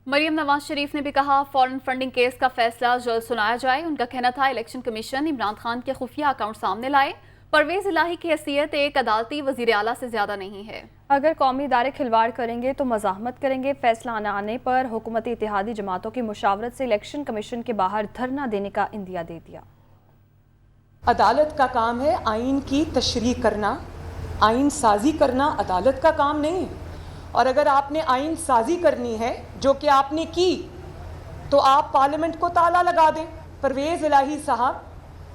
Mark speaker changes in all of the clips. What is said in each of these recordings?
Speaker 1: مریم نواز شریف نے بھی کہا فارن فنڈنگ کیس کا فیصلہ جلد سنایا جائے۔ ان کا کہنا تھا الیکشن کمیشن عمران خان کے خفیہ اکاؤنٹ سامنے لائے۔ پرویز الہی کی حیثیت ایک عدالتی وزیر اعلیٰ سے زیادہ نہیں ہے۔
Speaker 2: اگر قومی ادارے کھلواڑ کریں گے تو مزاحمت کریں گے۔ فیصلہ نہ آنے پر حکومتی اتحادی جماعتوں کی مشاورت سے الیکشن کمیشن کے باہر دھرنا دینے کا عندیہ دے دیا۔
Speaker 3: عدالت کا کام ہے آئین کی تشریح کرنا، آئین سازی کرنا عدالت کا کام نہیں ہے۔ اور اگر آپ نے آئین سازی کرنی ہے جو کہ آپ نے کی تو آپ پارلیمنٹ کو تالا لگا دیں۔ پرویز الہی صاحب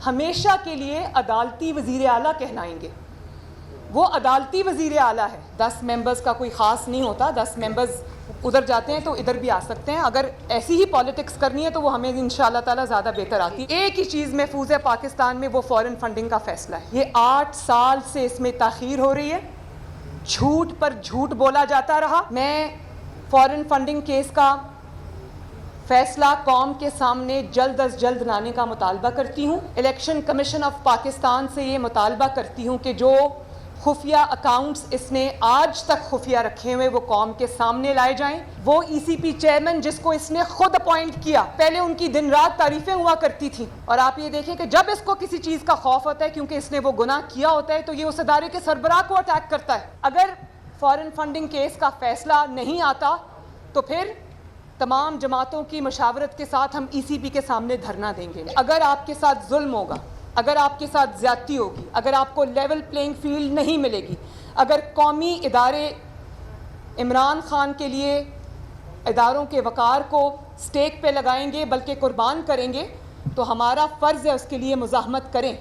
Speaker 3: ہمیشہ کے لیے عدالتی وزیر اعلیٰ کہلائیں گے۔ وہ عدالتی وزیر اعلیٰ ہے۔ 10 ممبرز کا کوئی خاص نہیں ہوتا، 10 ممبرز ادھر جاتے ہیں تو ادھر بھی آ سکتے ہیں۔ اگر ایسی ہی پالیٹکس کرنی ہے تو وہ ہمیں انشاءاللہ تعالیٰ زیادہ بہتر آتی ہے۔ ایک ہی چیز محفوظ ہے پاکستان میں، وہ فارن فنڈنگ کا فیصلہ ہے۔ یہ 8 سال سے اس میں تاخیر ہو رہی ہے، جھوٹ پر جھوٹ بولا جاتا رہا۔ میں فارن فنڈنگ کیس کا فیصلہ قوم کے سامنے جلد از جلد لانے کا مطالبہ کرتی ہوں۔ الیکشن کمیشن آف پاکستان سے یہ مطالبہ کرتی ہوں کہ جو خفیہ اکاؤنٹس اس نے آج تک خفیہ رکھے ہوئے وہ قوم کے سامنے لائے جائیں۔ وہ ای سی پی چیئرمین جس کو اس نے خود اپوائنٹ کیا، پہلے ان کی دن رات تعریفیں ہوا کرتی تھیں، اور آپ یہ دیکھیں کہ جب اس کو کسی چیز کا خوف ہوتا ہے کیونکہ اس نے وہ گناہ کیا ہوتا ہے تو یہ اس ادارے کے سربراہ کو اٹیک کرتا ہے۔ اگر فارن فنڈنگ کیس کا فیصلہ نہیں آتا تو پھر تمام جماعتوں کی مشاورت کے ساتھ ہم ای سی پی کے سامنے دھرنا دیں گے۔ اگر آپ کے ساتھ ظلم ہوگا، اگر آپ کے ساتھ زیادتی ہوگی، اگر آپ کو لیول پلینگ فیلڈ نہیں ملے گی، اگر قومی ادارے عمران خان کے لیے اداروں کے وقار کو سٹیک پہ لگائیں گے بلکہ قربان کریں گے تو ہمارا فرض ہے اس کے لیے مزاحمت کریں۔